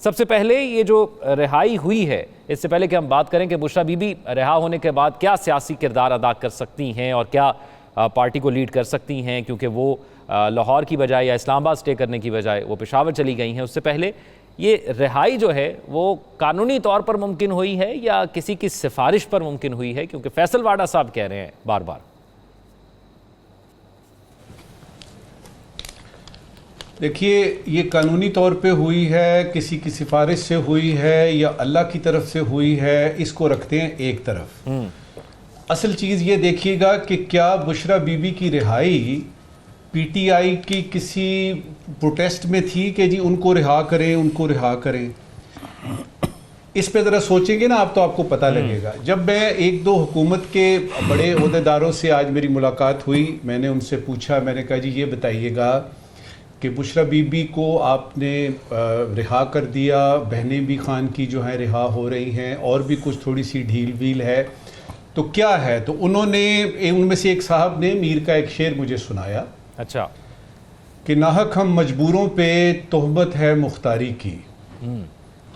सबसे पहले ये जो रिहाई हुई है, इससे पहले कि हम बात करें कि बुशरा बीबी रिहा होने के बाद क्या सियासी किरदार अदा कर सकती हैं और क्या पार्टी को लीड कर सकती हैं, क्योंकि वो लाहौर की बजाय या इस्लामाबाद स्टे करने की बजाय वो पेशावर चली गई हैं। उससे पहले ये रिहाई जो है वो कानूनी तौर पर मुमकिन हुई है या किसी की सिफारिश पर मुमकिन हुई है, क्योंकि फैसल वाडा साहब कह रहे हैं बार बार। देखिए, ये कानूनी तौर पे हुई है, किसी की सिफारिश से हुई है या अल्लाह की तरफ से हुई है, इसको रखते हैं एक तरफ। असल चीज़ ये देखिएगा कि क्या बुशरा बीबी की रिहाई पीटीआई की किसी प्रोटेस्ट में थी कि जी उनको रिहा करें, उनको रिहा करें। इस पे ज़रा सोचेंगे ना आप तो आपको पता लगेगा। जब मैं एक दो हुकूमत के बड़े ओहदेदारों से आज मेरी मुलाकात हुई, मैंने उनसे पूछा, मैंने कहा जी ये बताइएगा कि बुशरा बीबी को आपने रिहा कर दिया, बहनें भी खान की जो हैं रिहा हो रही हैं और भी कुछ थोड़ी सी ढील वील है, तो क्या है? तो उनमें से एक साहब ने मीर का एक शेर मुझे सुनाया। अच्छा। कि नाहक हम मजबूरों पे तोहमत है मुख्तारी की,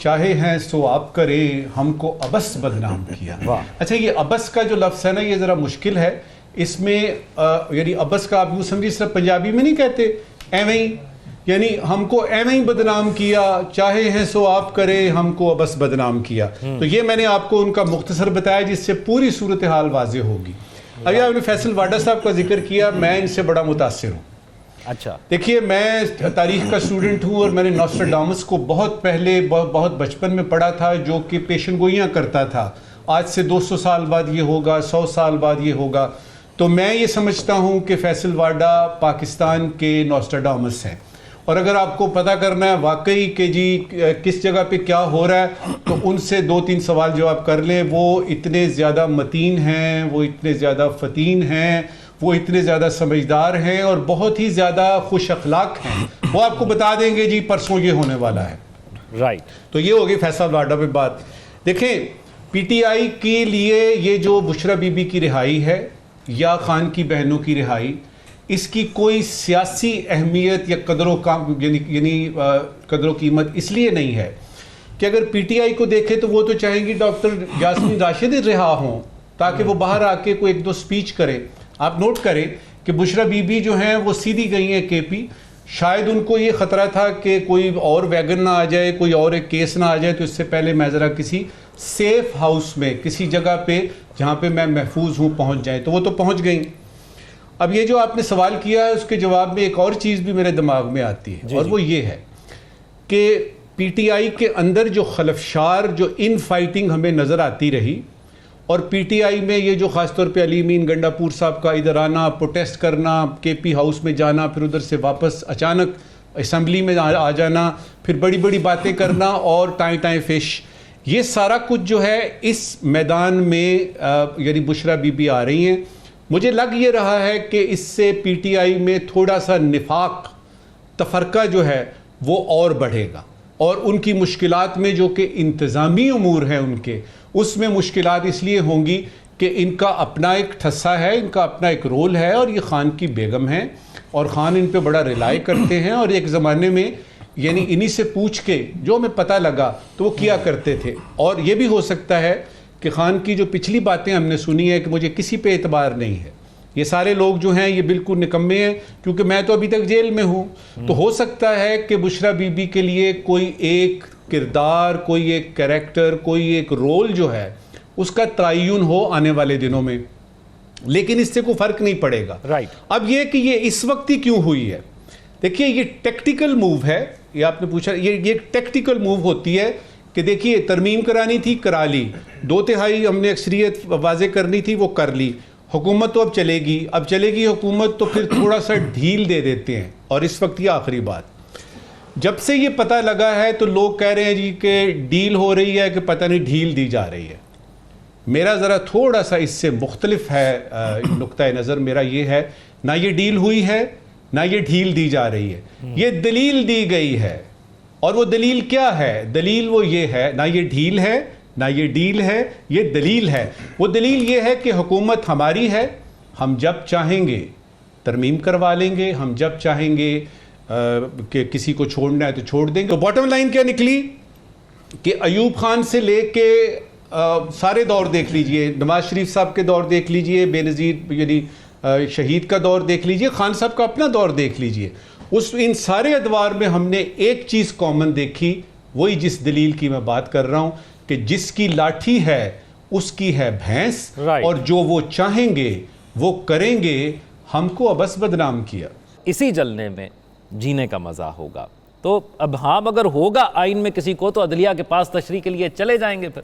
चाहे हैं सो आप करें, हमको अबस बदनाम किया। अच्छा, ये अबस का जो लफ्ज़ है ना, ये ज़रा मुश्किल है। इसमें यानी अबस का आप यूँ समझिए, सिर्फ पंजाबी में नहीं कहते एवें ही, यानी हमको एवें ही बदनाम किया, चाहे हैं सो आप करें, हमको अबस बदनाम किया। तो ये मैंने आपको उनका मुख्तसर बताया, जिससे पूरी सूरत हाल वाज़ेह होगी। अभी आपने फैसल वाडा साहब का जिक्र किया, मैं इनसे बड़ा मुतासिर हूँ। अच्छा, देखिए, मैं तारीख का स्टूडेंट हूँ और मैंने नॉस्ट्राडामस को बहुत पहले बहुत बचपन में पढ़ा था, जो कि पेशन गोइयाँ करता था। आज से 200 साल बाद ये होगा, 100 साल बाद ये होगा। तो मैं ये समझता हूँ कि फैसल वाडा पाकिस्तान के नॉस्ट्राडामस हैं। और अगर आपको पता करना है वाकई कि जी किस जगह पे क्या हो रहा है, तो उनसे 2-3 सवाल जवाब कर लें। वो इतने ज़्यादा मतीन हैं, वो इतने ज़्यादा फ़तीन हैं, वो इतने ज़्यादा समझदार हैं और बहुत ही ज़्यादा खुश अखलाक हैं। वो आपको बता देंगे जी परसों ये होने वाला है। राइट। तो ये हो गई फैसल वाडा पे बात। देखें, पीटीआई के लिए ये जो बुशरा बीबी की रिहाई है या खान की बहनों की रिहाई, इसकी कोई सियासी अहमियत या कदरों कीमत इसलिए नहीं है कि अगर पीटीआई को देखें तो वो तो चाहेंगी डॉक्टर यास्मीन राशिद रिहा हों, ताकि वो बाहर आके कोई एक दो स्पीच करें। आप नोट करें कि बुशरा बीबी जो हैं वो सीधी गई हैं केपी। शायद उनको ये ख़तरा था कि कोई और वैगन ना आ जाए, कोई और एक केस ना आ जाए, तो इससे पहले मैं ज़रा किसी सेफ हाउस में, किसी जगह पे जहाँ पे मैं महफूज हूँ, पहुँच जाए। तो वो तो पहुँच गई। अब ये जो आपने सवाल किया है, उसके जवाब में एक और चीज़ भी मेरे दिमाग में आती है, और वो ये है कि पीटीआई के अंदर जो खलफशार, जो इन फाइटिंग हमें नज़र आती रही, और पीटीआई में ये जो ख़ासतौर पे अली अमीन गंडापुर साहब का इधर आना, प्रोटेस्ट करना, केपी हाउस में जाना, फिर उधर से वापस अचानक असम्बली में आ जाना, फिर बड़ी बड़ी बातें करना और टाइम टाइम फिश, ये सारा कुछ जो है इस मैदान में यानी बुशरा बीबी आ रही हैं। मुझे लग ये रहा है कि इससे पीटीआई में थोड़ा सा निफाक, तफरका जो है वो और बढ़ेगा, और उनकी मुश्किलात में जो कि इंतज़ामी उमूर हैं उनके, उसमें मुश्किलात इसलिए होंगी कि इनका अपना एक ठस्सा है, इनका अपना एक रोल है, और ये खान की बेगम हैं और ख़ान इन पे बड़ा रिलाई करते हैं। और एक ज़माने में यानी इन्हीं से पूछ के जो हमें पता लगा तो वो किया करते थे। और ये भी हो सकता है कि ख़ान की जो पिछली बातें हमने सुनी है कि मुझे किसी पे एतबार नहीं है, ये सारे लोग जो हैं ये बिल्कुल निकम्मे हैं, क्योंकि मैं तो अभी तक जेल में हूँ। तो हो सकता है कि बुशरा बीबी के लिए कोई एक किरदार, कोई एक कैरेक्टर, कोई एक रोल जो है उसका तयन हो आने वाले दिनों में, लेकिन इससे कोई फ़र्क नहीं पड़ेगा। राइट। अब ये कि ये इस वक्त ही क्यों हुई है, देखिए ये टेक्टिकल मूव है। ये आपने पूछा, ये टेक्टिकल मूव होती है कि देखिए तरमीम करानी थी, करा ली, 2/3 हमने अक्सरियत वाजे करनी थी, वो कर ली। हुकूमत तो अब चलेगी हुकूमत, तो फिर थोड़ा सा ढील दे देते हैं। और इस वक्त ये आखिरी बात, जब से ये पता लगा है तो लोग कह रहे हैं जी कि डील हो रही है कि पता नहीं ढील दी जा रही है। मेरा ज़रा थोड़ा सा इससे मुख्तलिफ है नुक्ता नज़र मेरा ये है, ना ये डील हुई है ना ये ढील दी जा रही है, ये दलील दी गई है। और वो दलील क्या है? दलील वो ये है, ना ये ढील है ना ये डील है, ये दलील है। वो दलील ये है कि हुकूमत हमारी है, हम जब चाहेंगे तरमीम करवा लेंगे, हम जब चाहेंगे कि किसी को छोड़ना है तो छोड़ देंगे। तो बॉटम लाइन क्या निकली? कि अयूब खान से लेके सारे दौर देख लीजिए, नवाज शरीफ साहब के दौर देख लीजिए, बेनज़ीर यानी शहीद का दौर देख लीजिए, खान साहब का अपना दौर देख लीजिए, इन सारे अदवार में हमने एक चीज़ कॉमन देखी, वही जिस दलील की मैं बात कर रहा हूँ कि जिसकी लाठी है उसकी है भैंस, और जो वो चाहेंगे वो करेंगे। हमको अबस बदनाम किया। इसी जलने में जीने का मज़ा होगा। तो अब हाँ अगर होगा आइन में किसी को, तो अदलिया के पास तशरीह के लिए चले जाएंगे फिर।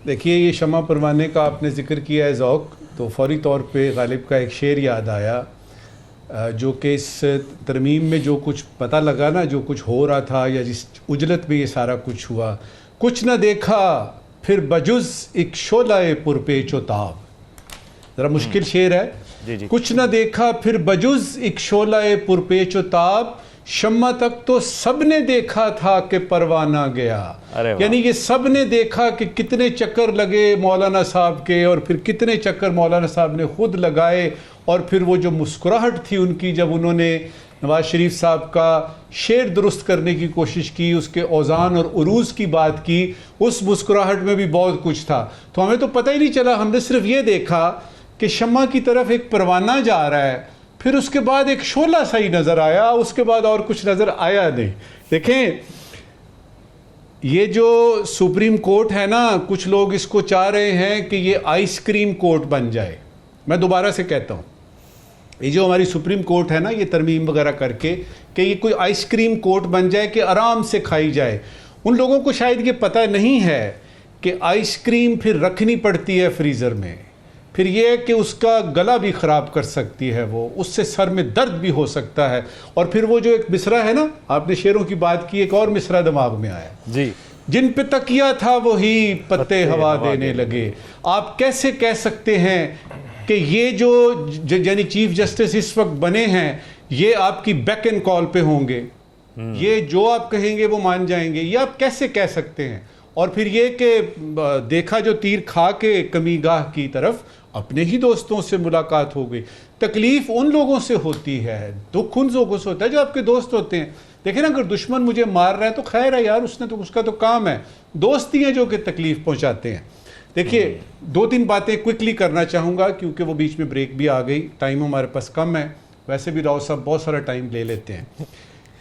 देखिए, ये शमा परवाने का आपने जिक्र किया है ज़ौक़, तो फौरी तौर पे गालिब का एक शेर याद आया, जो कि इस तरमीम में जो कुछ पता लगा ना, जो कुछ हो रहा था या जिस उजलत में ये सारा कुछ हुआ, कुछ न देखा फिर बजुज़ एक शोलाए पुरपेचो ताब। ज़रा मुश्किल शेर है। जी। कुछ न देखा फिर बजुज़ एक शोलाए पुरपेचो ताब, शम्मा तक तो सबने देखा था कि परवाना गया। यानी ये सबने देखा कि कितने चक्कर लगे मौलाना साहब के, और फिर कितने चक्कर मौलाना साहब ने खुद लगाए, और फिर वो जो मुस्कुराहट थी उनकी जब उन्होंने नवाज शरीफ साहब का शेर दुरुस्त करने की कोशिश की, उसके औज़ान और उरूज़ की बात की, उस मुस्कुराहट में भी बहुत कुछ था। तो हमें तो पता ही नहीं चला, हमने सिर्फ ये देखा कि शम्मा की तरफ एक परवाना जा रहा है, फिर उसके बाद एक शोला सा ही नज़र आया, उसके बाद और कुछ नज़र आया नहीं। देखें, ये जो सुप्रीम कोर्ट है ना, कुछ लोग इसको चाह रहे हैं कि ये आइसक्रीम कोर्ट बन जाए। मैं दोबारा से कहता हूँ, ये जो हमारी सुप्रीम कोर्ट है ना, ये तरमीम वगैरह करके कि ये कोई आइसक्रीम कोर्ट बन जाए कि आराम से खाई जाए। उन लोगों को शायद ये पता नहीं है कि आइसक्रीम फिर रखनी पड़ती है फ्रीज़र में, फिर ये कि उसका गला भी ख़राब कर सकती है वो, उससे सर में दर्द भी हो सकता है। और फिर वो जो एक मिसरा है ना, आपने शेरों की बात की, एक और मिसरा दिमाग में आया जी, जिन पे तकिया था वही पत्ते हवा देने लगे। आप कैसे कह सकते हैं कि ये जो यानी चीफ जस्टिस इस वक्त बने हैं, ये आपकी बैक एंड कॉल पे होंगे, ये जो आप कहेंगे वो मान जाएंगे? ये आप कैसे कह सकते हैं? और फिर ये कि देखा जो तीर खा के कमीगाह की तरफ, अपने ही दोस्तों से मुलाकात हो गई। तकलीफ उन लोगों से होती है, दुख उन लोगों से होता है जो आपके दोस्त होते हैं। देखिए ना, अगर दुश्मन मुझे मार रहा है तो खैर है यार, उसका तो काम है, दोस्त ही हैं जो कि तकलीफ पहुंचाते हैं। देखिए, दो तीन बातें क्विकली करना चाहूँगा क्योंकि वो बीच में ब्रेक भी आ गई, टाइम हमारे पास कम है। वैसे भी राव साहब बहुत सारा टाइम ले लेते हैं।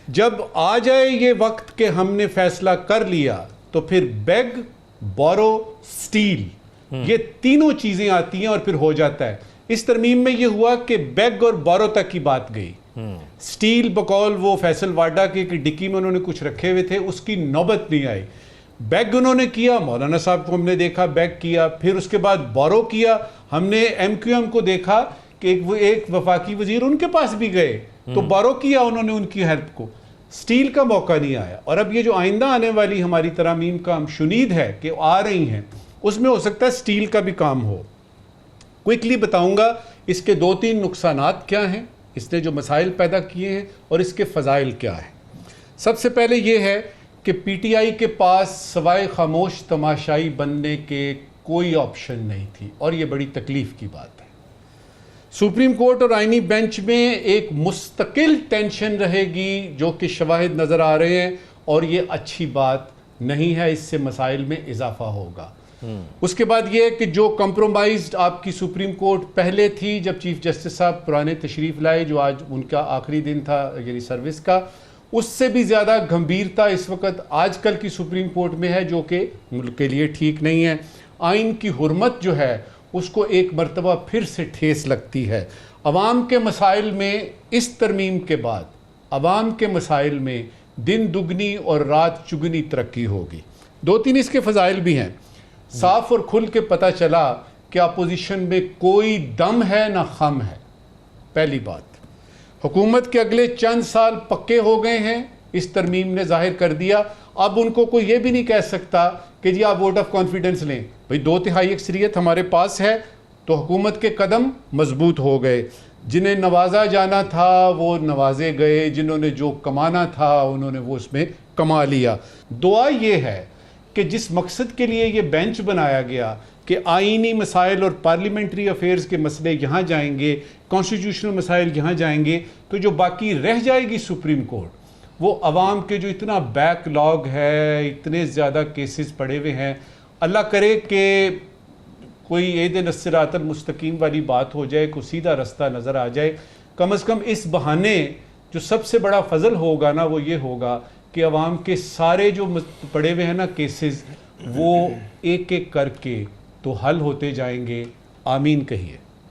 जब आ जाए ये वक्त कि हमने फैसला कर लिया, तो फिर बेग, बोरो, स्टील, ये तीनों चीज़ें आती हैं और फिर हो जाता है। इस तरमीम में ये हुआ कि बेग और बोरो तक की बात गई। स्टील बकौल वो फैसल वाडा के डिक्की में उन्होंने कुछ रखे हुए थे, उसकी नौबत नहीं आई। बैग उन्होंने किया, मौलाना साहब को हमने देखा बैग किया, फिर उसके बाद बोरो किया। हमने MQM को देखा कि एक वफाकी वजीर उनके पास भी गए तो बोरो किया उन्होंने उनकी हेल्प को। स्टील का मौका नहीं आया। और अब ये जो आइंदा आने वाली हमारी तरामीम का हम शुनीद है कि आ रही हैं, उसमें हो सकता है स्टील का भी काम हो। क्विकली बताऊंगा इसके 2-3 नुकसानात क्या हैं, इसने जो मसाइल पैदा किए हैं, और इसके फ़ज़ाइल क्या हैं। सबसे पहले ये है कि PTI के पास सवाए खामोश तमाशाई बनने के कोई ऑप्शन नहीं थी, और ये बड़ी तकलीफ़ की बात है। सुप्रीम कोर्ट और आइनी बेंच में एक मुस्तकिल टेंशन रहेगी, जो कि शवाहिद नज़र आ रहे हैं, और ये अच्छी बात नहीं है, इससे मसाइल में इजाफा होगा। उसके बाद ये है कि जो कंप्रोमाइज्ड आपकी सुप्रीम कोर्ट पहले थी, जब चीफ जस्टिस साहब पुराने तशरीफ़ लाए, जो आज उनका आखिरी दिन था यानी सर्विस का, उससे भी ज़्यादा गंभीरता इस वक्त आजकल की सुप्रीम कोर्ट में है, जो कि मुल्क के लिए ठीक नहीं है। आइन की हुर्मत जो है उसको एक मरतबा फिर से ठेस लगती है। अवाम के मसाइल में इस तरमीम के बाद अवाम के मसाइल में दिन दुगनी और रात चुगनी तरक्की होगी। 2-3 इसके फ़ज़ाइल भी हैं। साफ और खुल के पता चला कि अपोजिशन में कोई दम है ना खम है। पहली बात, हुकूमत के अगले चंद साल पक्के हो गए हैं, इस तरमीम ने जाहिर कर दिया। अब उनको कोई ये भी नहीं कह सकता कि जी आप वोट ऑफ कॉन्फिडेंस लें। भाई 2/3 अक्सरियत हमारे पास है, तो हुकूमत के कदम मजबूत हो गए। जिन्हें नवाजा जाना था वो नवाजे गए, जिन्होंने जो कमाना था उन्होंने वो उसमें कमा लिया। दुआ ये है कि जिस मकसद के लिए ये बेंच बनाया गया कि आईनी मसाइल और पार्लियामेंट्री अफेयर्स के मसले यहाँ जाएंगे, कॉन्स्टिट्यूशनल मसाइल यहाँ जाएंगे, तो जो बाकी रह जाएगी सुप्रीम कोर्ट, वो अवाम के जो इतना बैकलॉग है, इतने ज़्यादा केसेस पड़े हुए हैं, अल्लाह करे कि कोई ईद नस्सिरातल मुस्तकीम वाली बात हो जाए, कोई सीधा रास्ता नज़र आ जाए। कम से कम इस बहाने जो सबसे बड़ा फजल होगा ना, वो ये होगा कि अवाम के सारे जो पड़े हुए हैं ना केसेस, वो एक एक करके तो हल होते जाएंगे। आमीन कहिए।